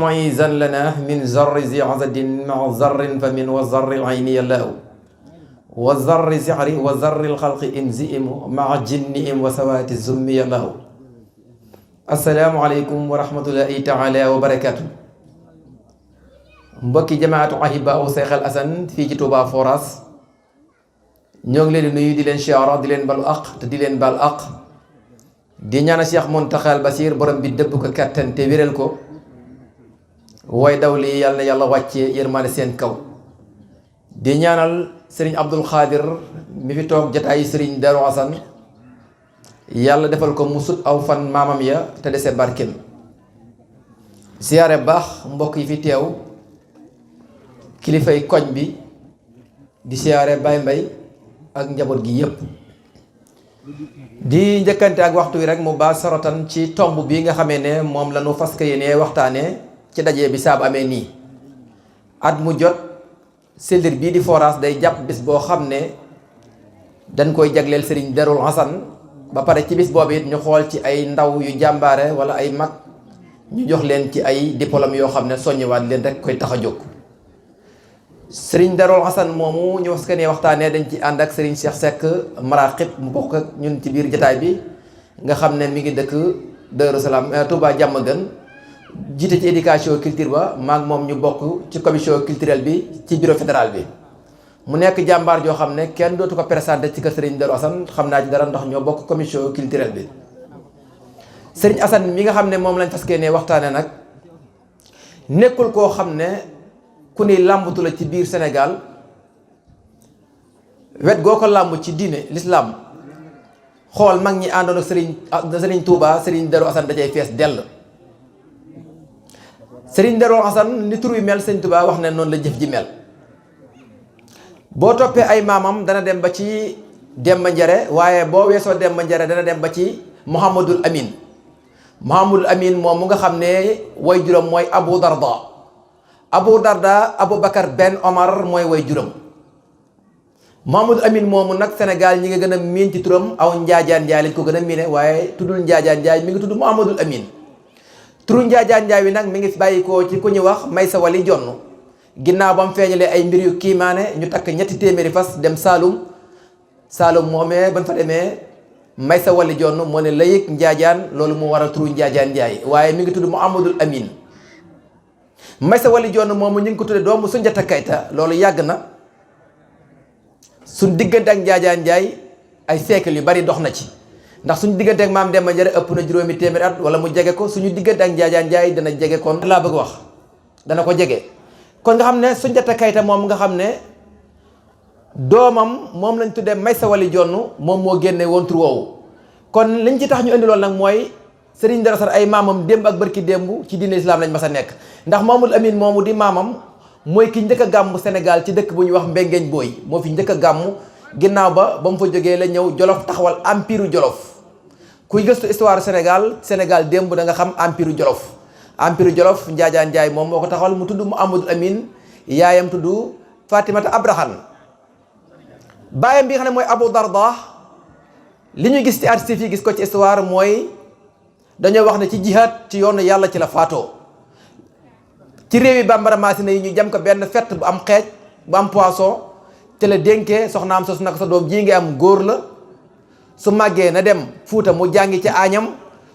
معيزا لنا من زر ذي عزد مع زر فمن وزر العين يلاء وزر زعر وزر الخلق انزئم مع جنئم وسوات الزم يلاء السلام عليكم ورحمة الله تعالى وبركاته mbokki jamaatu ahibaa u Seex al Asan fii ci Touba Foras ñoo ngi leen di nuyu di leen siyaara di leen balu aq te di leen bal aq di ñaanal Cheikh Mountakha Bassir borom bi dëbb ko kattan te wéral ko way daw lii yàlla na yàlla wàccee yërmaane seen kaw di ñaanal sëriñ Abdul Xaadir mi fi toog jataayu sëriñ Darou Assane yàlla defal ko mu sut aw fan maamam ya te dese barkem siyaare baax mbokk yi fi teew kilifay koñ bi di siyaare Baye Mbay ak njaboot gi yépp di njëkkante ak waxtu wi rek mu baa sorotan ci tomb bi nga xamee ne moom la ñu fas yéene waxtaane ci daje bi saabu amee nii at mu jot seldir bii di Foras day jàpp bis boo xam ne dañ koy jagleel Serigne Darou Assane ba pare ci bis boobu it ñu xool ci ay ndaw yu jàmbaare wala ay mag ñu jox leen ci ay diplôme yoo xam ne soññiwaat leen rek koy tax a jóg Serigne Darou Assane moomu ñu was ko ne waxtaanee dañ ci ànd ak Serigne Cheikh Seck Maraqib mu bokk ak ñun ci biir jataay bi nga xam ne mi ngi dëkk Darou Salaam Touba Diamaguène jiite ci éducation culture ba maag moom ñu bokk ci commission culturelle bi ci bureau fédéral bi mu nekk jàmbaar joo xam ne kenn dootu ko présenté ci kër Serigne Darou Assane xam naa ci dara ndax ñoo bokk commission culturelle bi Serigne Assane mi nga xam ne moom lañ fas yéene waxtaane nag nekkul koo xam ne ku ni làmbatu la ci biir Sénégal wet goo ko làmb ci diine l'islam xool mag ñi àndoon ak Serigne Touba Serigne Darou Assane da cay fees dell Serigne Darou Assane ni tur wi mel Serigne Touba wax ne noonu la jëf ji mel boo toppee ay maamam dana dem ba ci Demba Njare waaye boo weesoo Demba Njare dana dem ba ci Mouhamadul Amin Mouhamadul Amin moom mu nga xam ne way juróom mooy Abu Darda Aboubacar Ben Omar mooy way juróom Mouhamadul Amin moomu nag Sénégal ñi nga gën a miin ci turam aw Njaajaan Njaay lañ ko gën a miine waaye tuddul Njaajaan Njaay mi ngi tudd Mouhamadul Amin turu Njaajaan Njaay wi nag mi ngi bàyyi ko ci ku ñuy wax Maysa Wali Jonn ginnaaw ba mu feeñalee ay mbir yu kiimaane ñu takk 3 fas dem Saalum moomee ban fa demee Maysa Wali Jonn moo ne layëg Njaajaan loolu moo waral turu Njaajaan Njaay waaye mi ngi tudd Mouhamadul Amin Maysa Wali Jonn moomu ñu ngi ko tudde doomu Sunjata Kayta loolu yàgg na suñ diggante ak Njaajaan Njaay ay siècle yu bari dox na ci ndax suñu diggante ak maam Demba Njare ëpp na 200 at wala mu jege ko suñu diggante ak Njaajaan Njaay dana jege kon laa bëgg wax dana ko jege kon nga xam ne Sunjata Kayta moom nga xam ne doomam moom lañ tuddee Maysa Wali Jonn moom moo génne woon tur woowu kon liñ ci tax ñu indi loolu nag mooy Serigne Darou Assane ay maamam démb ak barki démb ci diine islam lañ mas a nekk ndax Mamadou Amine moomu di maamam mooy ki njëkk a gàmm Sénégal ci dëkk bu ñuy wax Mbengeeñ Booy moo fi njëkk a gàmm ginnaaw ba mu fa jógee la ñëw Jolof taxawal empire Jolof kuy gëstu histoire Sénégal démb da nga xam empire Jolof Njaajaan Njaay moom moo ko taxawal mu tudd Mouhamadou Amine yaayam tudd Fatimata Abrahan baayam bi nga xam ne mooy Abou Darda li ñu gis ci archives yi gis ko ci histoire mooy dañoo wax ne ci jihaad ci yoonu yàlla ci la faatoo ci réew yi bambara maasina yi ñu jam ko benn fett bu am xeej bu am poisson te la dénkee soxnaam soosu nag sa doom ji nga am góor la su màggee na dem Fuuta mu jàngi ci Añam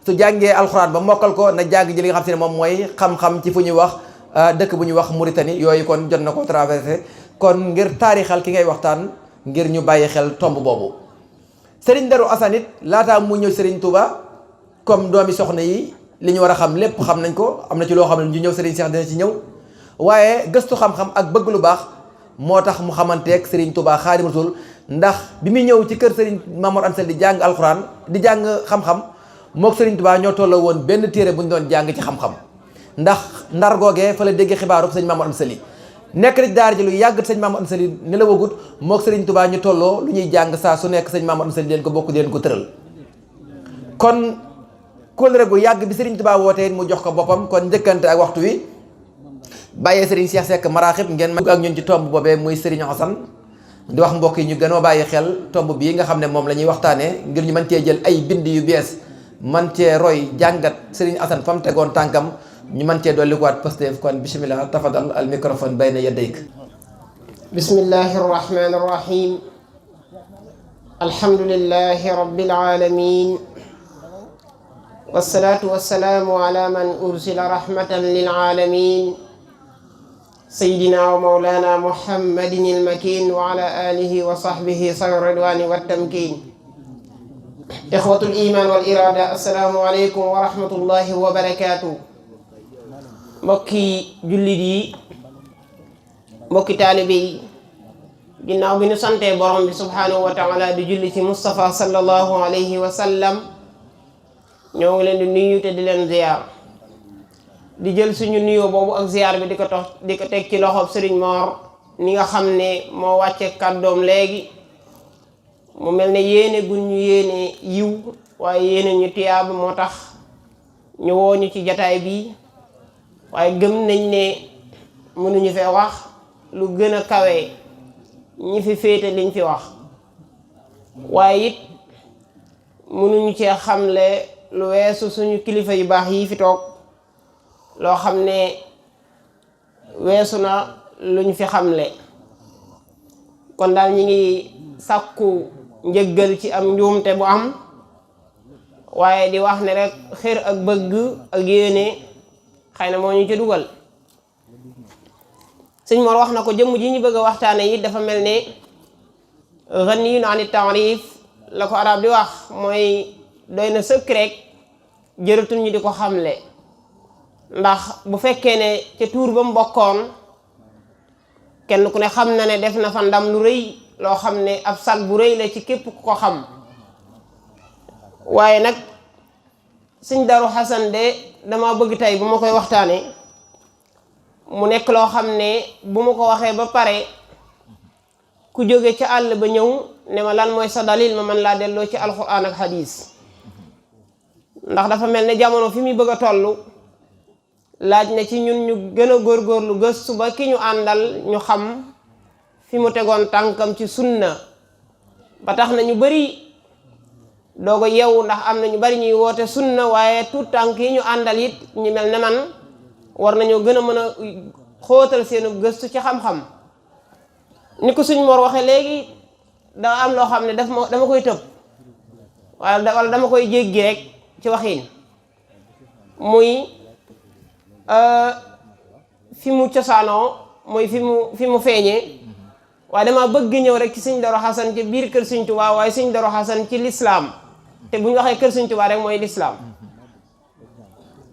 su jàngee alxuraan ba mokkal ko na jàng ji li nga xam si ne moom mooy xam-xam ci fu ñuy wax dëkk bu ñuy wax Mauritanie yooyu kon jot na ko traversé kon ngir taarixal ki ngay waxtaan ngir ñu bàyyi xel tomb boobu Serigne Darou Assane it laataa mu ñëw Serigne Touba comme doomi soxna yi li ñu war a xam lépp xam nañ ko am na ci loo xam ne ñu ñëw Serigne Cheikh dina ci ñëw waaye gëstu xam-xam ak bëgg lu baax moo tax mu xamanteeg Serigne Touba Xaadimu Rasuul ndax bi muy ñëw ci kër Serigne Mamour Anta Sali di jàng alxuraan di jàng xam-xam mook Serigne Touba ñoo tolloo woon benn téere bu ñu doon jàng ci xam-xam ndax ndar googee fa la déggee xibaaru sëñ Mamour Anta Sali nekk na ci daara ji lu yàgg sëñ Mamour Anta Sali ne la wagut mook Serigne Touba ñu tolloo lu ñuy jàng saa su nekk sëñ Mamour Anta Sali leen ko bokk di leen ko tëral kon kóllëre gu yàgg bi Serigne Touba wootee mu jox ko boppam kon njëkkante ak waxtu wi bàyyee Serigne Cheikh Seck Maraqib ngeen ak ñun ci tomb boobee muy Serigne Assane di wax mbokk yi ñu gën a bàyyi xel tomb bii nga xam ne moom la ñuy waxtaanee ngir ñu mën cee jël ay bind yu bees man cee roy jàngat Serigne Assane fa mu tegoon tànkam ñu mën cee dolli ko waat Pastef kon bismillah tafadal al microphone bayna yadayk. bismillahi arrahmani arrahim alhamdulillahi rabbil alamin wassalatu wassalamu ala man ursila rahmatan lil alamin sayyidina wa mawlana muhammadin al-makin wa ala alihi wa sahbihi sawi ridwani wat tamkin. Ikhwatul iman wal irada, assalaamu aleykum wa rahmatullahi wa barakaatu. mbokki jullit yi, mbokki taalibe yi, ginnaaw bi ñu santee borom bi subhanahu wa taala di julli ci Mustafa sallallahu alayhi wa sallam, ñoo ngi leen di nuyu te di leen ziyaar, di jël suñu nuyoo boobu ak ziyaar bi di ko teg ci loxob Sëriñ Mor ni nga xam ne moo wàcce kàddoom léegi. mu mel ne yéene gun ñu yéene yiw waaye yéene ñu tiyaaba moo tax ñu woo ñu ci jataay bi, waaye gëm nañ ne mënuñu fee wax lu gën a kawe ñi fi féete liñ fi wax, waaye it mënuñu cee xamle lu weesu suñu kilifa yu baax yi fi toog loo xam ne weesu na luñ fi xamle. kon daal ñi ngi sàkku njëggal ci am njuumte bu am, waaye di wax ne rek xër ak bëgg ak yéene xëy na moo ñu ci dugal. sëñ Mor wax na ko, jëmm ji ñu bëgg a waxtaane yi dafa mel ne ghaniyun ani taarif la ko arab di wax, mooy doy na sëkk rek jëratul ñu di ko xamle. ndax bu fekkee ne ca tuur ba mu bokkoon kenn ku ne xam na ne def na fa ndam lu rëy loo xam ne ab sag bu rëy la ci képp ku ko xam. waaye nag sëñ Darou Hassane de dama bëgg tey bu ma koy waxtaane mu nekk loo xam ne bu ma ko waxee ba pare ku jóge ca àll ba ñëw ne ma lan mooy sa dalil ma man laa delloo ci alxuraan ak hadis. ndax dafa mel ne jamono fi muy bëgg a toll laaj na ci ñun ñu gën a góorgóorlu gëstu ba ki ñu àndal ñu xam fi mu tegoon tànkam ci sunna, ba tax na ñu bari doogo yeewu, ndax am na ñu bari ñuy woote sunna waaye tout tànk yi ñu àndal it ñu mel ne man war nañoo gën a mën a xóotal seenu gëstu ci xam-xam. ni ko suñ Mor waxee léegi daa am loo xam ne dama koy tëb wala dama koy jéggi rek ci waxiin, muy fi mu cosaanoo mooy fi mu feeñee. waaye dama bëgg ñëw rek ci sëñ Darou Hassane ci biir kër sëñ Tuubaa, waaye sëñ Darou Hassane ci lislaam, te bu ñu waxee kër sëñ Tuubaa rek mooy lislaam.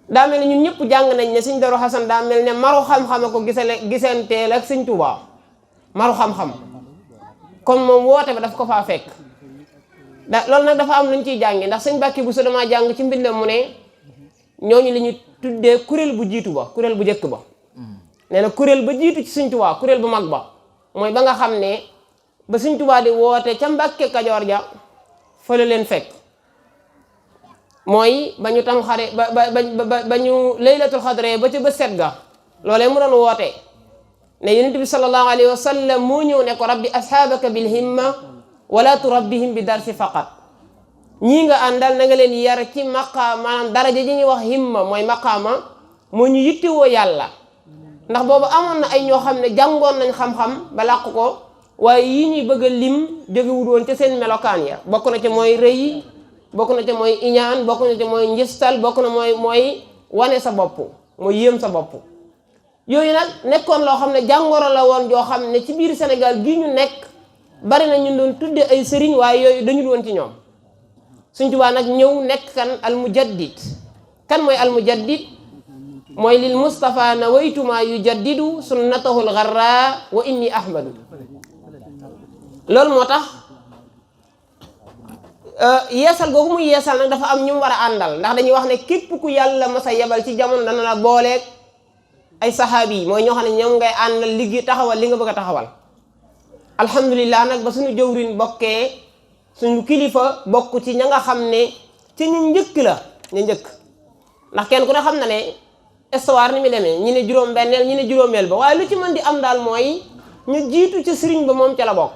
daa mel ne ñun ñëpp jàng nañ ne sëñ Darou Hassane daa mel ne maru xam-xam a ko gisanteel ak sëñ Tuubaa, maru xam-xam kon moom woote ba daf ko faa fekk. loolu nag dafa am lu ñu ciy jàngi, ndax sëñ Bàkki bu so damaa jàng ci mbindam mu ne ñooñu li ñu tuddee kuréel bu jiitu ba, kuréel bu njëkk ba. nee na kuréel ba jiitu ci sëñ Tuubaa, kuréel bu mag ba mooy ba nga xam ne ba sëñ Tuubaa di woote ca Mbàkke Kajoor ja fa la leen fekk. mooy ba ñu tam xare ba ñu laylatul xadre ba ca bët set ga, loolee mu doon woote ne yonent bi sallallahu alayhi wa sallam moo ñëw ne ko rabbi ashaabaka bil himma wala turabbihim bi darsi faqat. ñii nga àndal na nga leen yar ci maqaama, maanaam daraja ji ñuy wax himma mooy maqaama, moo ñu yittewoo yàlla. ndax boobu amoon na ay ñoo xam ne jàngoon nañ xam-xam ba làq ko, waaye yi ñuy bëgg a lim jógewul woon ca seen melokaan ya. bokk na ca mooy rëy, bokk na ca mooy iñaan, bokk na ca mooy njistal, bokk na mooy wane sa bopp, mooy yéem sa bopp. yooyu nag nekkoon loo xam ne jàngoro la woon joo xam ne ci biir Sénégal gii ñu nekk bari na ñu doon tudde ay sëriñ, waaye yooyu dañul woon ci ñoom. Sëñ Tuubaa nag ñëw nekk kan al mujaddid. kan mooy al mujaddid? mooy lil Mustafa nawaytuma yujaddidu sunnatahu al gharra wa inni ahmadu. loolu moo tax yeesal googu muy yeesal nag dafa am ñu mu war a àndal, ndax dañuy wax ne képp ku yàlla masa yebal ci jamono dana la booleeg ay saxaabi yi, mooy ñoo xam ne ñoom ngay àndal liggéey taxawal li nga bëgg a taxawal. alhamdulilah nag ba suñu jëwriñ bokkee, suñu kilifa bokk ci ña nga xam ne ci ñu njëkk la, ñu njëkk. ndax kenn ku ne xam na ne histoire ni mu demee, ñi ne juróom-benneel ñi ne juróomeel ba, waaye lu ci mën di am daal mooy ñu jiitu ci sëriñ ba moom ca la bokk.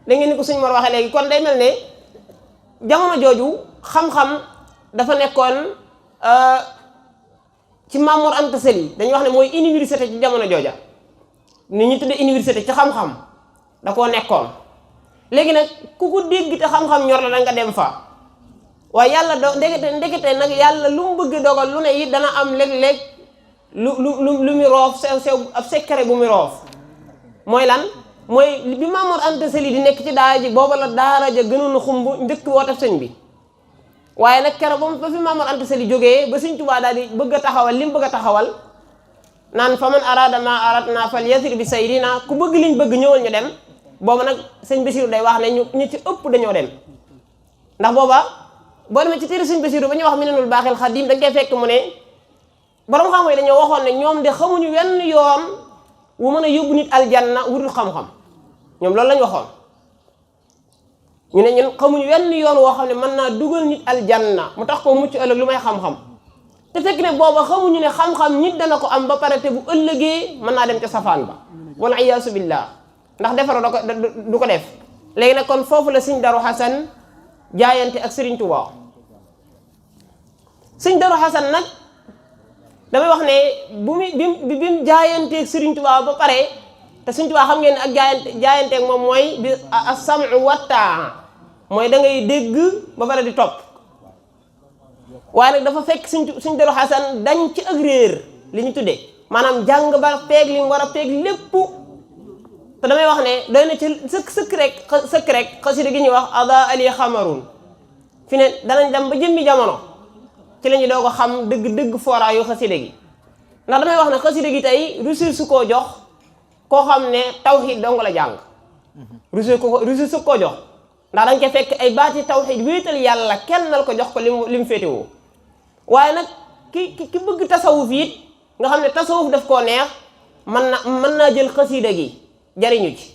da ngeen ni ko suñ Mor waxee léegi, kon day mel ne jamono jooju xam-xam dafa nekkoon ci Maam Mor Anta Sali dañuy wax ne mooy université ci jamono jooja ni ñu tuddee université ci xam-xam da koo nekkoon. léegi nag ku ko dégg te xam-xam ñor la da nga dem fa waaye yàlla ndekete nag yàlla lu mu bëgg dogal lu ne it dana am léeg-léeg lu mu roof sew ab secret bu mu roof. mooy lan mooy bi Maam Mor Anta Sali di nekk ci daara ji booba la daara ja gënoon a xumb njëkk woote sëñ bi waaye nag keroog ba fi Maam Mor Anta Sali jógee ba Sëñ Tuubaa daal di bëgg a taxawal li mu bëgg a taxawal naan fa man arada ma aradna fal yasir bi sayrina ku bëgg liñ bëgg ñëwal ñu dem booba nag sëñ Basiru day wax ne ñu ci ëpp dañoo dem ndax booba boo demee ci téere sëñ Basiru ba ñuy wax Minanul Baaxil Xadiim dañ koy fekk mu ne borom xam-xam yi dañoo waxoon ne ñoom de xamuñu wenn yoon wu mën a yóbbu nit aljanna wutul xam-xam ñoom loolu lañ waxoon ñu ne ñun xamuñu wenn yoon woo xam ne mën naa dugal nit aljanna mu tax koo mucc ëllëg lu may xam-xam te fekk ne booba xamuñu ne xam-xam nit dana ko am ba pare te bu ëllëgee mën naa dem ca safaan ba wal iyaasu billah ndax defaru du ko def. léegi nag kon foofu la Sëñ Darou Hassane jaayante ak Serigne Touba Sëñ Darou Hassane nag damay wax ne bi mu jaayanteeg Serigne Touba ba pare te Serigne Touba xam ngeen ne ak jaayanteeg moom mooy bi as-sam'u wa taa mooy da ngay dégg ba pare di topp waaye nag dafa fekk Sëñ Darou Hassane dañ ci ak réer li ñu tuddee maanaam jàng ba peeg li mu war a peeg lépp te damay wax ne doy na ci sëkk rek xasida gi ñuy wax ada ali xamarun fi ne danañ dem ba jëmmi jamono ci la ñu doo ko xam dëgg fooraa yu xasida gi ndax damay wax ne xasida gi tey ressource su koo jox koo xam ne tawxiid dong la jàng ressource su koo jox ndax dañ ko fekk ay baati tawxiid wéetal yàlla kennal ko jox ko li mu féetewoo waaye nag ki bëgg tasawuf it nga xam ne tasawuf daf koo neex mën naa jël xasida gi jariñu ci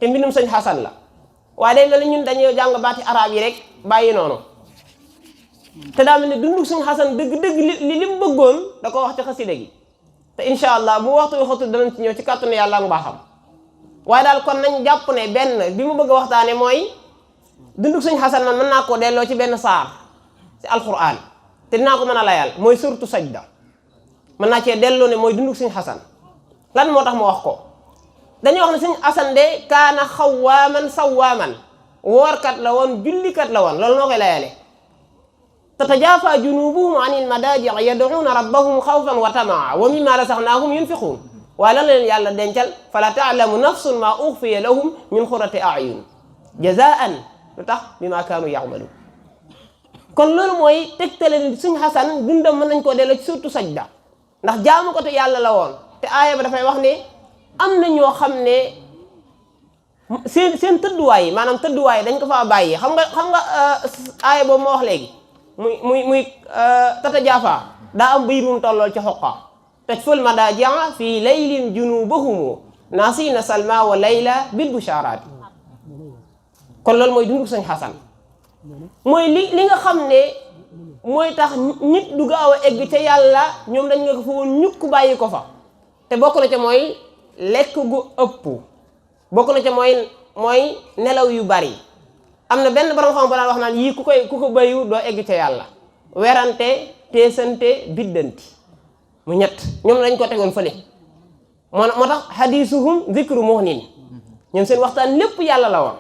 te mbindum Sëñ Hassane la waaye day mel ni ñun dañuy jàng baati arab yi rek bàyyi noonu te daa mel ne dundu Sëñ Hassane dëgg li mu bëggoon da ko wax ci xasida gi te incha allah bu waxtu wi xatul danañ ci ñëw ci kàttanu yàlla ak mbaaxam waaye daal kon nañ jàpp ne benn bi mu bëgg a waxtaane mooy dundu Sëñ Hassane man mën naa koo delloo ci benn saar ci alquran te dinaa ko mën a layal mooy suratu sajda mën naa cee delloo ne mooy dundu Sëñ Hassane lan moo tax ma wax ko dañuy wax ne Sëñ Hassane de kaana xawaaman sawaaman woorkat la woon jullikat la woon loolu noo koy layale tatajaafa junubuhum anil madaaji yad'uuna rabbahum xawfan wa tamaa wa mimma razaqnaahum yunfiquun waaye lan la leen yàlla dencal fala taalamu nafsun ma uxfiya lahum min xurati ayun jazaan lu tax bima kaanu yaxmaluun kon loolu mooy tegtale ni Sëñ Hassane dundam mën nañ koo delloo ci surtout sajda ndax jaamu ko te yàlla la woon te aaya ba dafay wax ne am na ñoo xam ne seen tëdduwaay maanaam tëdduwaay dañ ko faa bàyyi xam nga aaya boobu ma wax léegi muy tata jaafa daa am bayit mu tollool ci xoqa tajful madaaji'a fii laylin junubahumu nasina salma wa layla bil busharaati kon loolu mooy dundu Sëñ Hassane mooy li nga xam ne mooy tax nit du gaaw a egg ca yàlla ñoom dañ nga ko fa woon ñukk bàyyi ko fa te bokk na ca mooy lekk gu ëpp bokk na ca mooy nelaw yu bari am na benn borom xam ba daan wax naan yii ku ko bayu doo egg ca yàlla werante teesante biddanti mu ñett ñoom lañ ko tegoon fële moo tax hadisuhum zikru muhnin ñoom seen waxtaan lépp yàlla la woon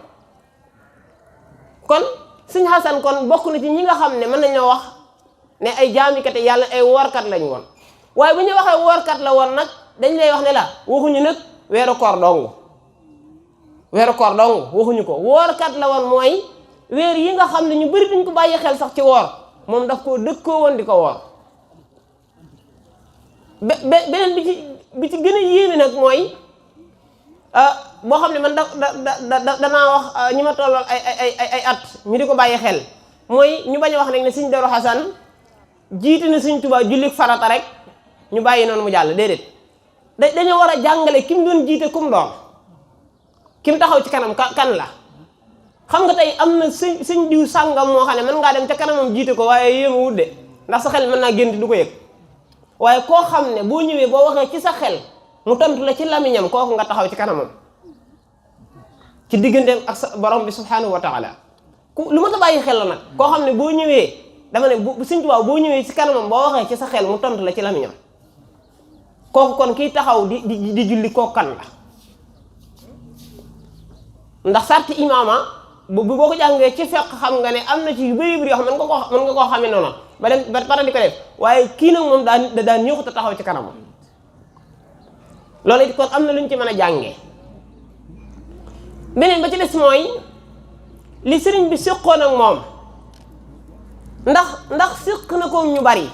kon Sëñ Hassane kon bokk na ci ñi nga xam ne mën nañoo wax ne ay jaamikate yàlla ay woorkat lañ woon waaye bu ñu waxee woorkat la woon nag dañ lay wax ne la waxuñu nag weeru koor dong waxuñu ko woorkat la woon mooy weer yi nga xam ne ñu bëri duñ ko bàyyi xel sax ci woor moom daf koo dëkkoo woon di ko woor beneen bi ci gën a yéeme nag mooy boo xam ne man danaa wax ñi ma tollool ay at ñu di ko bàyyi xel mooy ñu bañ a wax nag ne Sëñ Darou Hassane jiite na Sëñ Tuubaa julli farata rek ñu bàyyi noonu mu jàll déedéet dañoo war a jàngale ki mu doon jiite kum doon ki mu taxaw ci kanam kan la xam nga tey am na sëñ diw sàngam moo xam ne mën ngaa dem ca kanamam jiite ko waaye yéema wudde ndax sa xel mën naa génn du ko yëg waaye koo xam ne boo ñëwee boo waxee ci sa xel mu tontu la ci lamiñam kooku nga taxaw ci kanamam ci digganteem ak sa borom bi subhanahu wa taala lu ma ta bàyyi xel la nag koo xam ne boo ñëwee dama ne bu Sëñ Tuubaa boo ñëwee ci kanamam boo waxee ci sa xel mu tontu la ci lamiñam kooku kon kii taxaw di julli kooku kan la ndax sarti imaama boo ko jàngee ci fekk xam nga ne am na ci yu bëri bëri yoo xam mën nga koo xamee noonu ba pare di ko def waaye kii nag moom daan ñëwut a taxaw ci kanam loolu it kon am na lu ñu ci mën a jàngee beneen ba ci des mooy li sëriñ bi séqoon ak moom ndax séq na ko ñu bari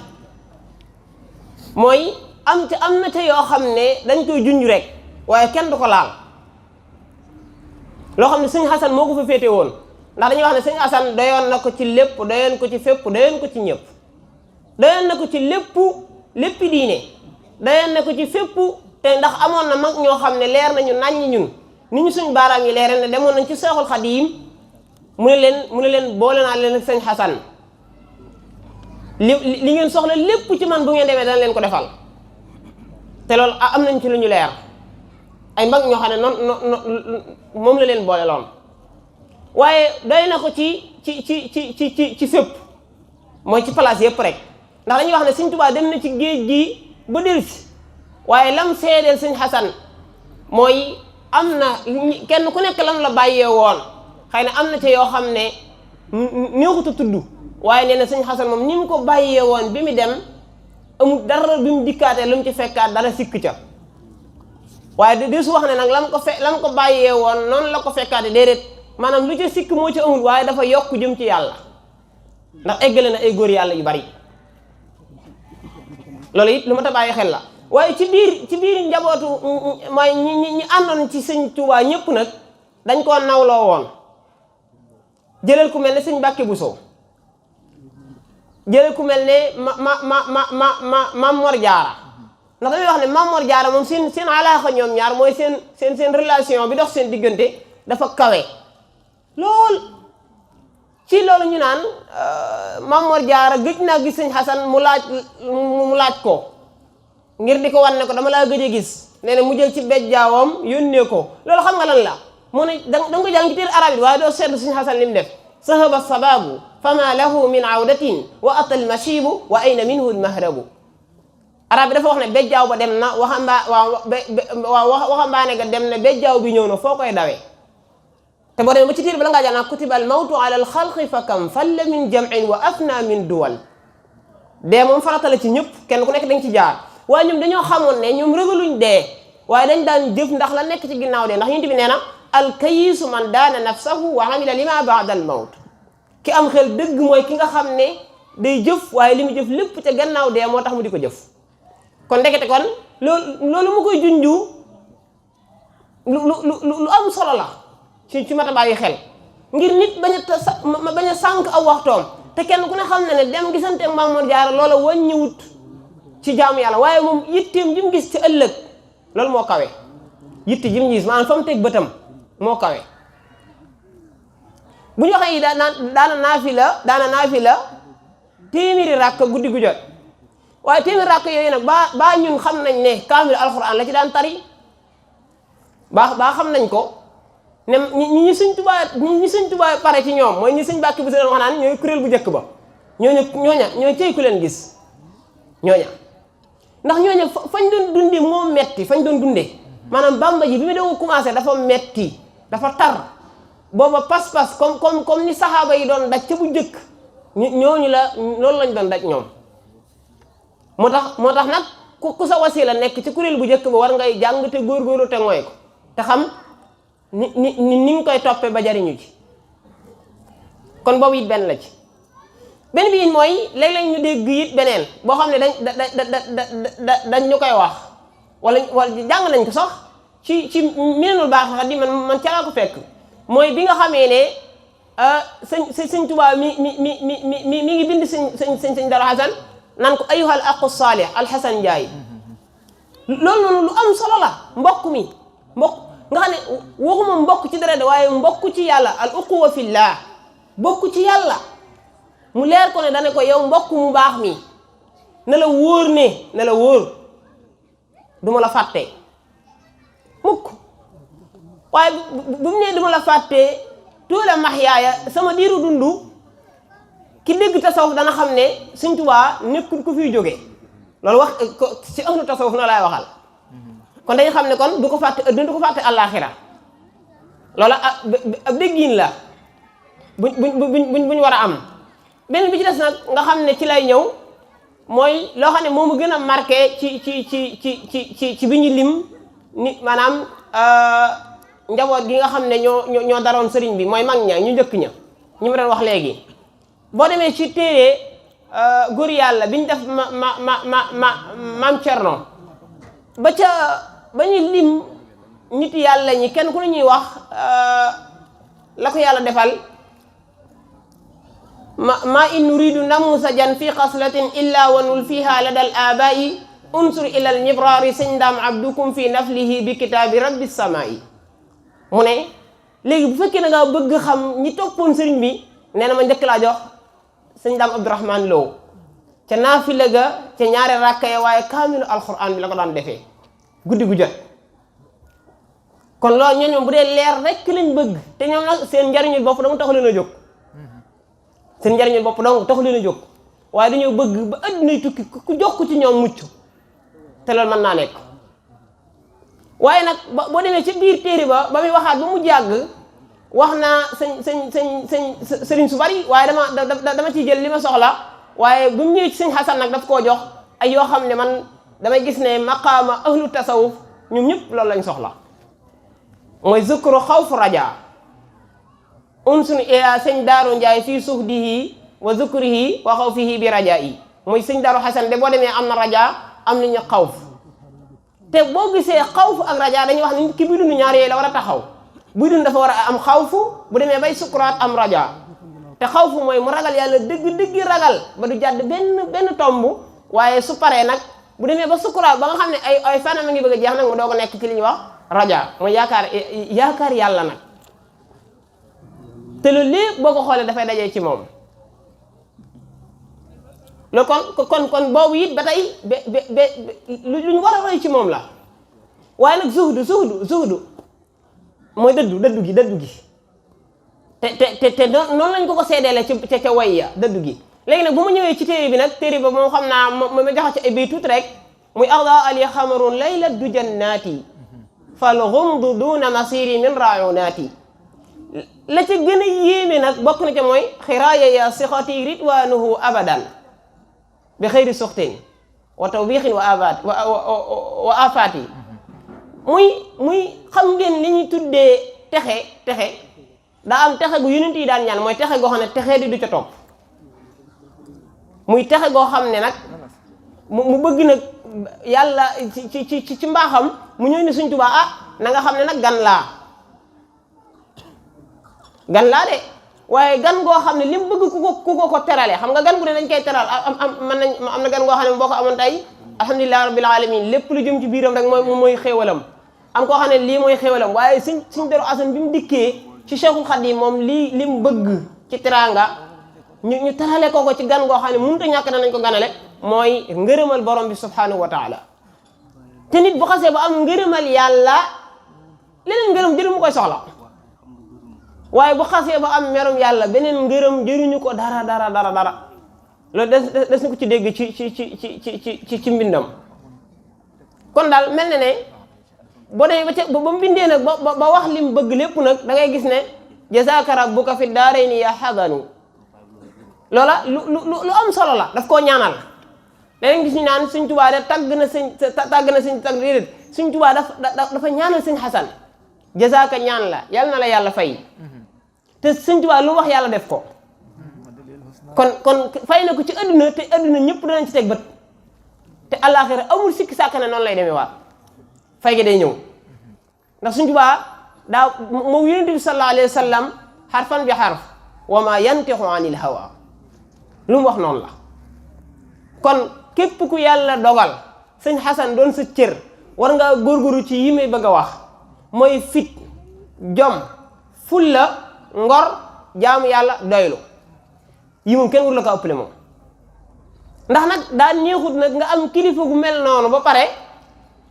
mooy am na ca yoo xam ne dañ koy junj rek waaye kenn du ko laal loo xam ne sëñ Xasan moo ko fa féete woon ndax dañuy wax ne sëñ Xasan doyoon na ko ci lépp doyoon ko ci fépp doyoon ko ci ñëpp doyoon na ko ci léppi diine doyoon na ko ci fépp te ndax amoon na mag ñoo xam ne leer nañu naññ ñun ni ñu suñ baaraam yi leeral ne demoon nañ ci Seexul Xadiim mu ne leen boole naa leen sëñ Xasan li ngeen soxla lépp ci man bu ngeen demee dana leen ko defal te loolu am nañ ci lu ñu leer ay mag ñoo xam ne noonu moom la leen boole loon waaye doy na ko ci fépp mooy ci place yëpp rek ndax dañuy wax ne Sëñ Tuubaa dem na ci géej gi ba dellusi waaye lam seedeel Sëñ Xasan mooy am na kenn ku nekk lam la bàyyee woon xëy na am na ca yoo xam ne neexut a tudd waaye nee na Sëñ Xasan moom ni mu ko bàyyee woon bi mu dem amul dara bi mu dikkaatee lu mu ci fekkaat dara sikk ca waaye de su wax ne nag lam ko bàyyee woon noonu la ko fekkaate déedéet maanaam lu ca sikk moo ca amul waaye dafa yokk jëm ci yàlla ndax eggale na ay góor yàlla yu bari loolu it lu ma ta bàyyi xel la waaye ci biir njabootu mooy ñi àndoon ci Sëñ Tuubaa ñëpp nag dañ koo nawloo woon jëlal ku mel ne Sëñ Mbàkke Buso jëlal ku mel ne Maam Mor Jaara ndax dañuy wax ne Maam Mor Jaara moom seen alaaxa ñoom ñaar mooy seen relation bi dox seen diggante dafa kawe lool ci loolu ñu naan Maam Mor Jaara gëj naa gis Sëñ Xasan mu laaj ko ngir di ko wan ne ko dama laa gëj a gis nee na mu jël ci bejjaawam yónnee ko loolu xam nga lan la mu ne da nga ko jàng ci téere arab yi waaye doo seetlu Sëñ Xasan li mu def sahaba sababu fama lahu min awdatin wa atal mashibu wa ayna minhu almahrabu arab bi dafa wax ne bejjaaw ba dem na waxambaane ga dem na bejjaaw bi ñëw na foo koy dawee te boo demee ba ci téere bala ngaa jàng kutiba al mawtu ala al xalqi fa kam falla min jam'in wa afna min duwal dee moom farata la ci ñëpp kenn ku nekk dañ ci jaar waaye ñoom dañoo xamoon ne ñoom ragaluñ dee waaye dañ daan jëf ndax la nekk ci ginnaaw dee ndax yonent bi nee na al kayisu man daana nafsahu wa amila lima ba'da al mawt ki am xel dëgg mooy ki nga xam ne day jëf waaye li mu jëf lépp ca gannaaw dee moo tax mu di ko jëf kon ndekete kon loolu mu koy junju lu am solo la ci mata bàyyi xel ngir nit bañ a sànq aw waxtoom te kenn ku ne xam ne dem gisante ak Maam Mor Jaara loola wàññiwut ci jaamu yàlla waaye moom yitteem ji mu gis ci ëllëg loolu moo kawe yitte ji mu gis maanaam fa mu teg bëtam moo kawe bu ñu waxee yi daana naafila téeméeri ràkk guddi gu jot waaye téeméeri ràkk yooyu nag baa ñun xam nañ ne kaamil alxuraan la ci daan tari baa xam nañ ko ne ñi Sëñ Tuubaa pare ci ñoom mooy ñi Sëñ Mbàkke bu si doon wax naan ñooy kuréel bu njëkk ba ñooña cey ku leen gis ñooña ndax ñooña fañ doon dunde moo metti fañ doon dunde maanaam Bàmba ji bi mu doon commencé dafa metti dafa tar booba pas-pas comme ni saxaaba yi doon daj ca bu njëkk ñooñu loolu lañ doon daj ñoom moo tax nag ku sa wasila nekk ci kuréel bu njëkk ba war ngay jàng te góorgóorlu te ngooy ko te xam ni nga koy toppee ba jariñu ci kon boobu it benn la ci benn bi it mooy léeg-léeg ñu dégg it beneen boo xam ne dañ ñu koy wax wala jàng nañ ko sax ci Minanul Baaxil man ca laa ko fekk mooy bi nga xamee ne sëñ Tuubaa mi ngi bind sëñ Daaru Xasan naan ko ayyuhal aqu saalih alxasan Njaay loolu noonu lu am solo la mbokk nga xam ne waxuma mbokk ci dara de waaye mbokk ci yàlla al uquwa fillah bokk ci yàlla mu leer ko ne dane ko yow mbokk mu baax mi na la wóor duma la fàtte mukk waaye bu mu ne duma la fàtte tuula max yaaya sama diiru dundu ki dégg tasawuf dana xam ne Sëñ Tuubaa nekkul ku fiy jóge loolu wax ko ci ahlu tasawuf na laay waxal kon dañu xam ne kon du ko fàtte adduna du ko fàtte àllaaxira loola ab déggiin la buñ war a am benn bi ci des nag nga xam ne ci lay ñëw mooy loo xam ne moomu gën a marqué ci bi ñu lim ni maanaam njaboot gi nga xam ne ñoo daroon sëriñ bi mooy mag ña ñu njëkk ña ñu ma doon wax léegi boo demee ci téere góor yàlla biñ def maam Cerno ba ñu lim nit yàlla ñi kenn ku ne ñuy wax la ko yàlla defal ma in nuridu namusajan fi xaslatin illa wa nul fiha ladal abai unsur ilal ñibrari sëñ daam abdukum fi naflihi bi kitaabi rabbi samai mu ne léegi bu fekkee na nga bëgg xam ñi toppoon sëriñ bi nee na ma njëkk laa jox sëñ daam abdourahman Lo ca naafila ga ca ñaari rakka ya waaye kaamilu alquran bi la ko daan defee guddi gu jot kon loolu ñooñu bu dee leer rek lañ bëgg te ñoom nag seen njariñu bopp dama taxu leen a jóg seen njariñu bopp dong taxu leen a jóg waaye dañoo bëgg ba addunay tukki ku jokk ci ñoom mucc te loolu mën naa nekk waaye nag boo demee ci biir téere ba muy waxaat ba mu jàgg wax naa sëriñ su bari waaye dama ciy jël li ma soxla waaye bu mu ñëwee ci sëñ Xasan nag daf koo jox ay yoo xam ne man damay gis ne maqaama ahlu tasawuf ñoom ñëpp loolu lañ soxla mooy zikru xawfu raja unsun ila sëñ Daaru Njaay fii suhdihi wa zikrihi wa xawfihi bi raja yi mooy sëñ Daaru Xasan de boo demee am na raja am nañu xawf te boo gisee xawfu ak raja dañuy wax ne nit ki buy dund ñaar yooyu la war a taxaw buy dund dafa war a am xawfu bu demee bay sukuraat am raja te xawfu mooy mu ragal yàlla dëgg ragal ba du jàdd benn tomb waaye su paree nag bu demee ba sukuraat ba nga xam ne ay fanam a ngi bëgg a jeex nag mu doog a nekk ci li ñuy wax raja mooy yaakaar yàlla nag te loolu lépp boo ko xoolee dafay dajee ci moom loolu kon boobu it ba tey lu ñu war a roy ci moom la waaye nag zuhdu mooy dëddu gi te noonu lañ ko seedeele ca way ya dëddu gi léegi nag bu ma ñëwee ci téere bi nag téere ba moom xam naa ma joxe ci ay bay tuuti rek muy arda ali xamarun layla du jannaati fal xumdu duna masiri min rayonaati la ca gën a yéeme nag bokk na ca mooy xiraaya ya sixati ridwanuhu abadan bi xëyri suxtin wa tawbiixin wa afaati muy xam ngeen li ñuy tuddee texe daa am texe gu yonent yi daan ñaan mooy texe goo xam ne texe di du ca topp muy texe goo xam ne nag mu bëgg nag yàlla ci mbaaxam mu ñëw ne Sëñ Tuubaa na nga xam ne nag gan laa de waaye gan goo xam ne li mu bëgg ku ko terale xam nga gan gu ne dañ koy teral am na gan goo xam ne boo ko amoon tey alhamdulillahi rabbil alamin lépp lu jëm ci biiram rek mooy xéewalam am koo xam ne lii mooy xéewalam waaye Sëñ Daaru Asan bi mu dikkee ci Cheikhul Khadim moom li mu bëgg ci teranga ñu terale ko ci gan goo xam ne mënut a ñàkk danañ ko ganale mooy ngërëmal borom bi subhanahu wa taala te nit bu xasee ba am ngërëmal yàlla leneen ngërëm jëru mu koy soxla waaye bu xasee ba am merum yàlla beneen ngërëm jëruñu ko dara loolu des na ko ci dégg ci mbindam kon daal mel na ne boo demee ba mu bindee nag ba wax lim bëgg lépp nag da ngay gis ne jazaaka rabbuka fi daarayni ya xadanu loola lu am solo la daf koo ñaanal léegi gis ñu naan Sëñ Tuubaa de tàgg na sëñ déedéet Sëñ Tuubaa dafa ñaanal Sëñ Xasan jazaaka ñaan la yal na la yàlla fay te Sëñ Tuubaa lu wax yàlla def ko kon fay na ko ci adduna te adduna ñëpp danañ ci teg bët te àllaaxira amul sikki sàkk ne noonu lay demee waat fay gi day ñëw ndax Sëñ Tuubaa moom Yonent bi sallallahu alayhi wa sallam xarfan bi xarf wa ma yantixu anil hawa lu mu wax noonu la kon képp ku yàlla dogal Sëñ Xasan doon sa cër war nga góorgóorlu ci yi may bëgg a wax mooy fit jom fulla ngor jaamu yàlla doylu yi moom kenn wur la ko ëppale moom ndax nag daa neexut nag nga am kilifa gu mel noonu ba pare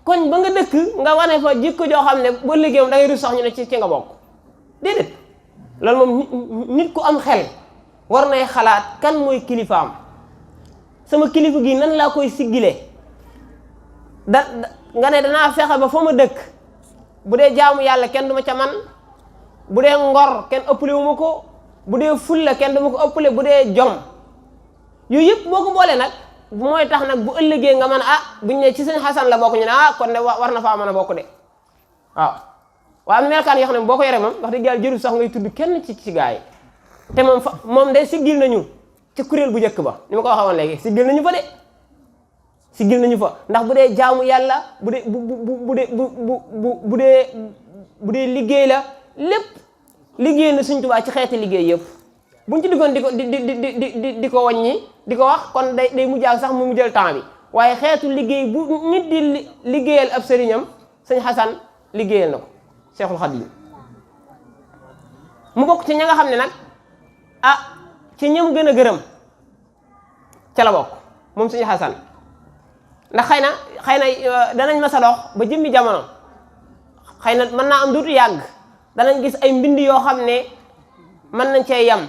koñ ba nga dëkk nga wane fa jikko joo xam ne boo liggéeyam da ngay rus sax ñu ne ci nga bokk déedéet loolu moom nit ku am xel war nay xalaat kan mooy kilifaam sama kilifa gi nan laa koy siggile nga ne danaa fexe ba fa ma dëkk bu dee jaamu yàlla kenn du ma ca man, bu dee ngor kenn ëppale wu ma ko, bu dee fulla kenn du ma ko ëppale, bu dee jom yooyu yëpp boo ko boolee nag mooy tax nag bu ëllëgee nga mën buñ ne ci sëñ Xasan la bokk ñu ne kon de war na faa mën a bokk de waaw. waaye am na melokaan yoo xam ne boo ko yoree moom wax dëgg yàlla jërul sax ngay tudd kenn ci gaa yi te moom de siggil nañu ci kuréel bu njëkk ba ni ma ko waxee woon léegi siggil nañu fa de siggil nañu fa ndax bu dee jaamu yàlla bu dee bu dee liggéey la lépp liggéey na Sëñ Tuubaa ci xeeti liggéey yëpp buñ ci diggoon di ko wàññi di ko wax kon day mujjaag sax mu jël temps bi waaye xeetu liggéey bu nit di liggéeyal ab sëriñam sëñ Xasan liggéeyal na ko Seexul Xadiim mu bokk ci ña nga xam ne nag ci ñam gën a gërëm ca la bokk moom sëñ Xasan ndax xëy na danañ ma sa dox ba jëmmi jamono xëy na mën naa am duutu yàgg danañ gis ay mbind yoo xam ne mën nañ cee yam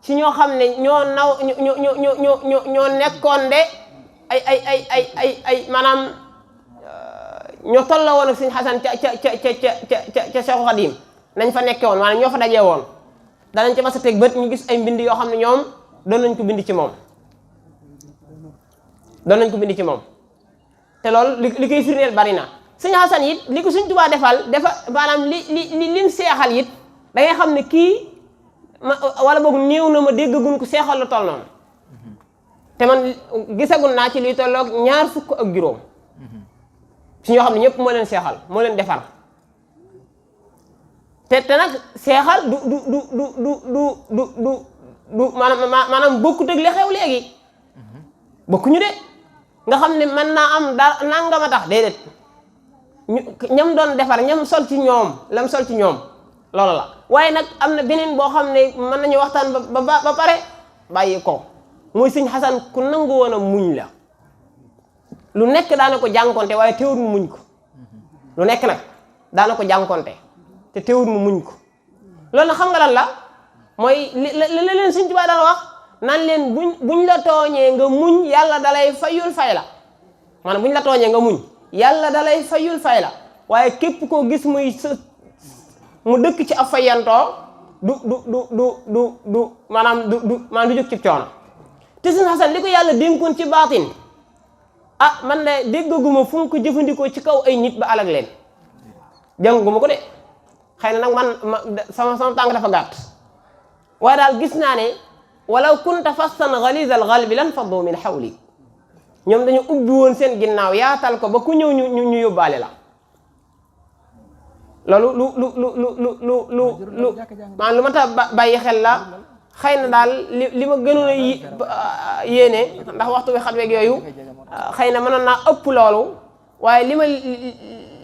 ci ñoo xam ne ñoo nekkoon de ay maanaam ñoo tolloo woon ak sëñ Xasan ca Seexul Xadiim nañ fa nekke woon maanaam ñoo fa dajee woon danañ ca mas a teg bët ñu gis ay mbind yoo xam ne ñoom doon nañ ko bind ci moom te loolu li koy firndeel bari na sëñ Xasan it li ko Sëñ Tuubaa defal maanaam liñ seexal it da ngay xam ne kii wala boog néew na ma déggagun ko seexal la toll noonu te man gisagun naa ci liy tolloog 2 fukk ak juróom si ñoo xam ne ñëpp moo leen seexal moo leen defar te nag seexal du maanaam bokkut ak li xew léegi bokkuñu de nga xam ne mën naa am dara nangama tax déedéet ñam doon defar ñam sol ci ñoom lam sol ci ñoom loolu la waaye nag am na beneen boo xam ne mën nañu waxtaan ba pare bàyyi ko mooy sëñ Xasan ku nangu woon a muñ la lu nekk daana ko jànkonte waaye teewul mu muñ ko lu nekk nag daana ko jànkonte te teewul mu muñ ko loolu nag xam nga lan la mooy li leen Sëñ Tuubaa daan wax naan leen buñ la tooñee nga muñ yàlla dalay fayul fay la maanaam buñ la tooñee nga muñ yàlla dalay fayul fay la waaye képp koo gis mu dëkk ci ab fayantoo du maanaam du jóg ci coono te Sëñ Xasan li ko yàlla dénkoon ci baatin man de déggaguma fu mu ko jëfandikoo ci kaw ay nit ba alag leen jànguma ko de xëy na nag man sama tànk dafa gàtt waaye daal gis naa ne walaw kunta fassan ghalizal qalbi lan faddu min hawli ñoom dañu ubbi woon seen ginnaaw yaatal ko ba ku ñëw ñu yóbbaale la loolu lu maanaam lu ma ta bàyyi xel la xëy na daal li ma gënoon a yéene ndax waxtu bi xat weeg yooyu xëy na mënoon naa ëpp loolu waaye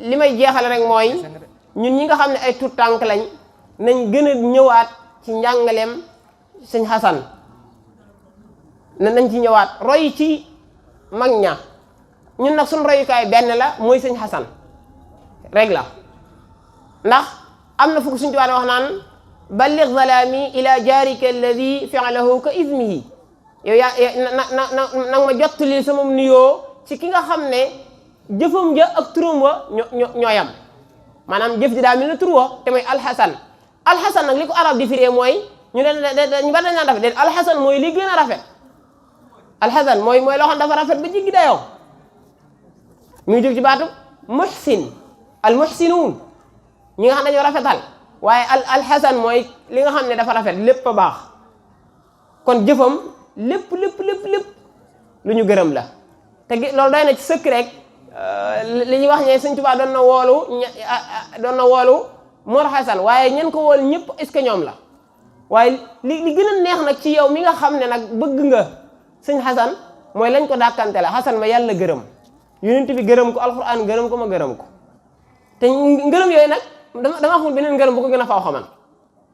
li may jeexale rek mooy ñun ñi nga xam ne ay tuut tànk lañ nañ gën a ñëwaat ci njàngaleem sëñ Xasan nañ ci ñëwaat roy ci mag ña ñun nag suñ royukaay benn la mooy sëñ Xasan rek la ndax am na fukk suñ tubaab wax naan balligh zalaami ila jaarika alladi fi'lahu ka izmihi yow nag ma jottali sama nuyoo ci ki nga xam ne jëfam ja ak turam wa ñoo yam maanaam jëf ji daa mel ne tur wa te mooy alxasan nag li ko arab di firee mooy ñu bari dañ naan rafet déet alxasan mooy li gën a rafet alxasan mooy loo xam dafa rafet ba jiggi dayoo mi ngi jóg ci baatu muhsin al muhsinuun ñi nga xam dañoo rafetal waaye alxasan mooy li nga xam ne dafa rafet lépp a baax kon jëfam lépp lu ñu gërëm la te loolu doy na ci sëkk rek li ñuy wax ne Sëñ Tuubaa doon na woolu Mor Xasan waaye ñen ko wool ñëpp est-ce que ñoom la waaye li gën a neex nag ci yow mi nga xam ne nag bëgg nga sëñ Xasan mooy lañ ko dàkkante la Xasan ma yàlla gërëm yonent bi gërëm ko alxuraan gërëm ko ma gërëm ko te ngërëm yooyu nag dama xamul beneen ngërëm bu ko gën a faaw xaman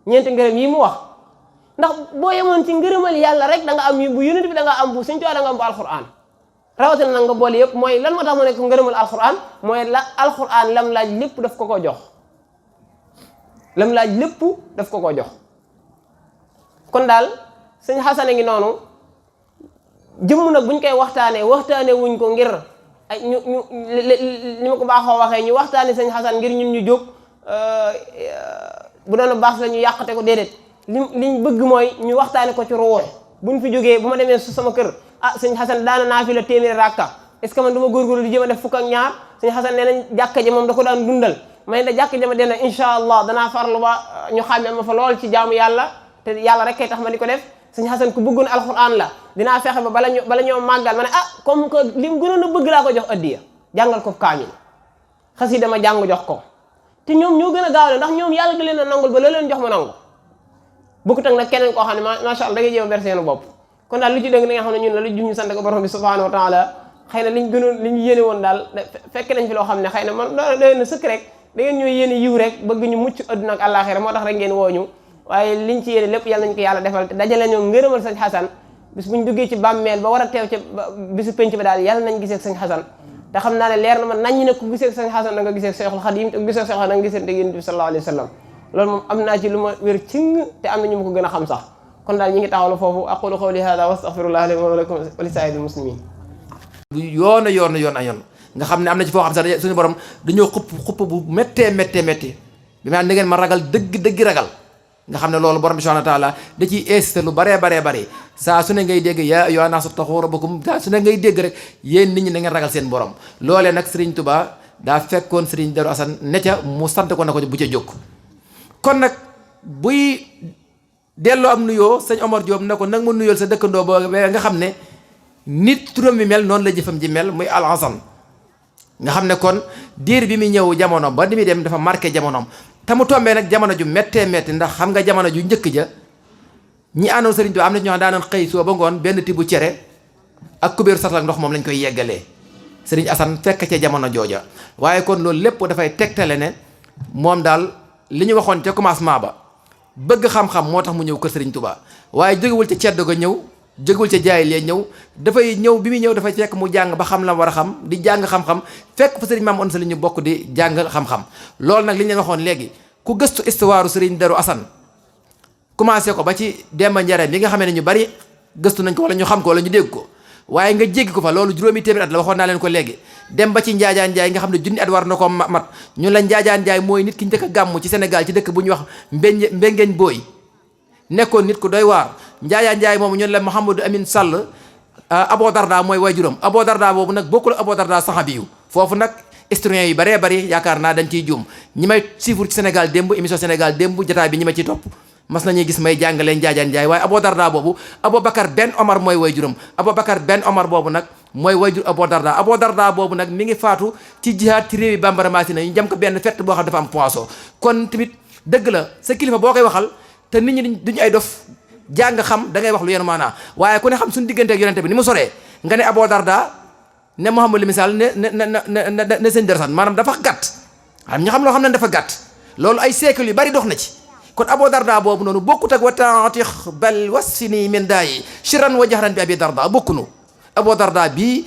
ñeenti ngërëm yi mu wax ndax boo yemoon ci ngërëmal yàlla rek da nga am bu yonent bi da nga am bu Sëñ Tuubaa da nga am bu alxuraan rawatina nag nga boole yëpp mooy lan moo tax mu nekk ngërëmal alxuraan mooy la alxuraan lam laaj lépp daf ko jox lam laaj lépp daf ko jox kon daal sëñ Xasan a ngi noonu jëmm nag buñ koy waxtaanee wuñ ko ngir ñu li ma ko baaxoo waxee ñu waxtaani sëñ Xasan ngir ñun ñu jóg bu doon baax la ñu yàqate ko déedéet liñ bëgg mooy ñu waxtaani ko ci ruux buñ fi jógee bu ma demee su sama kër sëñ Xasan daana naafila téeméeri rakka est-ce que man du ma góorgóorlu di jëm a def fukk ak ñaar sëñ Xasan nee nañ jàkka ji moom da ko daan dundal may da jàkka ji ma dena incha allah danaa farlu ba ñu xàmme ma fa lool ci jaamu yàlla te yàlla rek kay tax ma di ko def sëñ Xasan ku bëggoon alquran la dinaa fexe ba bala ñoo màggal ma ne comme que li mu gënoon a bëgg laa ko jox addiya jàngal ko kaamil xasida ma jàng jox ko te ñoom ñoo gën a gaaw ndax ñoom yàlla da leen a nangul ba la leen jox ma nangu bokkut ak nag keneen koo xam ne macha allah da ngay jéem a ber seen bopp kon daal lu ci dëgg li nga xam ne ñun la lu jum ñu sant ko borom bi subhanahu wa taala xëy na liñ ñu yéene woon daal fekk nañ fi loo xam ne xëy na man doy na sëkk rek da ngeen ñoo yéene yiw rek bëgg ñu mucc adduna ak àllaaxira moo tax rek ngeen wooñu waaye liñ ci yéene lépp yàlla nañ ko yàlla defal te dajale ñoo ngërëmal sëñ Xasan bis buñ duggee ci bàmmeel ba war a teew ci bisu penc ba daal yàlla nañ gisee ak sëñ Xasan te xam naa ne leer na ma nañ ne ku gisee ak sëñ Xasan da nga gisee ak Seexul Xadiim te ku gisee ak Seexul Xadiim da nga gisee ak Yonent bi sallallahu alayhi wa sallam loolu moom am naa ci lu ma wér cing te am na ñu ma ko gën a xam sax kon daal ñi ngi taxawlu foofu aqulu qawli hada wa astaghfirullah li wa lakum wa li saa'iril muslimin yoon nga xam ne am na ci foo xam sax suñu borom dañoo xupp bu méttee bi ma na ngeen ma ragal dëgg ragal nga xam ne loolu borom bi subhanahu wa taala da ciy insisté lu baree saa su ne ngay dégg yaa ayyuhan naasu ttaquu rabbakum saa su ne ngay dégg rek yéen nit ñi na ngeen ragal seen borom loolee nag Serigne Touba daa fekkoon Serigne Darou Assane ne ca mu sant ko na ko bu ca jóg kon nag buy delloo am nuyoo sëñ Omar Diop ne ko nag ma nuyool sa dëkkandoo boo nga xam ne nit turam mi mel noonu la jëfam ji mel muy Al Hasan nga xam ne kon diir bi muy ñëw jamono ba ni muy dem dafa marqué jamonoom te mu tombee nag jamono ju méttee métti ndax xam nga jamono ju njëkk ja ñi àndoon Serigne Touba am na ñoo xam daanoon xëy suba ba ngoon benn tibu cere ak kubéeru satal ak ndox moom lañ koy yeggalee Serigne Assane fekk ca jamono jooja waaye kon loolu lépp dafay tegtale ne moom daal li ñu waxoon ca commencement ba bëgg xam-xam moo tax mu ñëw kër Serigne Touba waaye jógewul ca ceddo ga ñëw jógewul ca jaay lee ñëw dafay ñëw bi muy ñëw dafay fekk mu jàng ba xam la war a xam di jàng xam-xam fekk fa Serigne Maam Anta Sali ñu bokk di jàng xam-xam loolu nag li ñu leen waxoon léegi ku gëstu histoire Serigne Darou Assane commencé ko ba ci Demba Njare bi nga xamee ne ñu bari gëstu nañ ko wala ñu xam ko wala ñu dégg ko waaye nga jéggi ko fa loolu juróomi téeméer at la waxoon naa leen ko léegi dem ba ci Njaajaan Njaay nga xam ne junni at war na ko mat ñun la Njaajaan Njaay mooy nit ki njëkk a gàmmu ci Sénégal ci dëkk bu ñuy wax Mbengeeñ Booy nekkoon nit ku doy waar Njaajaan Njaay moomu ñun la Mouhamadou Amine Sall Abo Darda mooy waajuram Abo Darda boobu nag bokkul Abo Darda saxaabi yu foofu nag historiens yu baree bari yaakaar naa dañ ciy juum ñi may suivre ci Sénégal démb émission Sénégal démb jotaay bi ñi ma ciy topp mas nañuy gis may jàngalee Njaajaan Njaay waaye Abo Darda boobu Aboubacar Ben Omar mooy waajuram Aboubacar Ben Omar boobu nag mooy waajur Abo Darda boobu nag mi ngi faatu ci jihaad ci réew yi bambara maasina ñu jam ko benn fett boo xam dafa am poisson kon tamit dëgg la sa kilifa boo koy waxal te nit ñi duñu ay dof jàng xam da ngay wax lu yenu maanaa waaye ku ne xam suñu diggante ak yonente bi ni mu soree nga ne Abo Darda ne Mouhamadou Misal ne sëñ Darou Assane maanaam dafa gàtt xam ñu xam loo xam ne dafa gàtt loolu ay siècle yu bari dox na ci kon Abo Darda boobu noonu bokkut ak wataatix bal wasfini min daayi shiran wa jahran bi Abi Darda bokkunu Abo Darda bii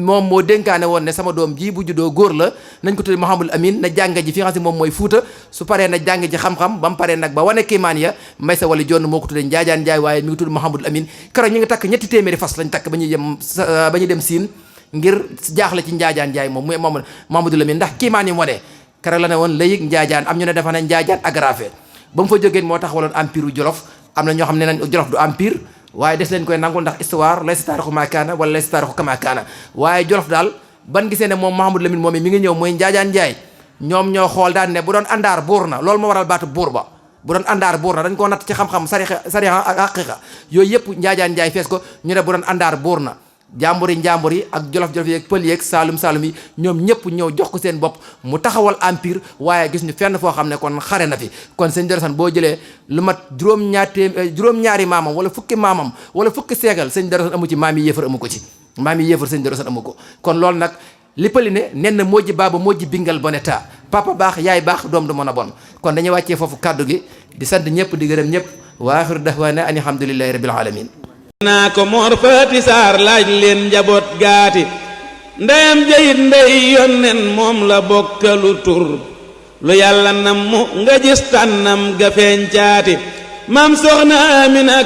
moom moo dénkaane woon ne sama doom ji bu juddoo góor la nañ ko tudde Mouhamadou Amine na jàng ji fi nga xam ne moom mooy Fuuta su paree na jàng ji xam-xam ba mu paree nag ba wane kiimaan ya may sa wala jonn moo ko tudde Njaajaan Njaay waaye mi ngi tudd Mouhamadou Amine keroog ñu ngi takk 3 téeméeri fas lañ takk ba ñuy dem siin ngir jaaxle ci Njaajaan Njaay moom muy Mouhamadou Amine ndax kiimaan yi mu wane keroog la ne woon layig Njaajaan am ñu ne dafa ne Njaajaan agrafé ba mu fa jógee moo tax waloon empire u Jolof am na ñoo xam ne nañ Jolof du empire waaye des leen koy nangul ndax histoire laysa taarixu maa kaana wala laysa taarixu kamaa kaana waaye Jolof daal ban gisee ne moom Mouhamadou Lamine moom mi ngi ñëw mooy Njaajaan Njaay ñoom ñoo xool daan ne bu doon àndaar buur na loolu moo waral baatu buur ba bu doon àndaar buur na dañ koo natt ci xam-xam sariya ak haqiqa yooyu yëpp Njaajaan Njaay fees ko ñu ne bu doon àndaar buur na njàmbur yi ak jolof-jolof yeeg pël yeeg saalum yi ñoom ñëpp ñëw jox ko seen bopp mu taxawal empire waaye gis ñu fenn foo xam ne kon xare na fi kon sëñ Darou Assane boo jëlee lu mat juróom-ñaari maamam wala fukki maamam wala fukki seegal sëñ Darou Assane amu ci maam yi yéefar amu ko ci maam yi yéefar sëñ Darou Assane amu ko kon loolu nag li pëli ne nen na moo ji baaba moo ji bingal boneta papa baax yaay baax doom du mën a bon kon dañuy wàccee foofu kàddu gi di sant ñëpp di gërëm ñëpp wa axiru dahwaana ani alhamdulillahi rabbil alamin naa ko Mor Faati Saar laaj leen njaboot gaati ndeyam jayit ndey yonnen moom la bokkalu tur lu yàlla nam mu nga gis tànnam ga feeñ caati maam soxna Amina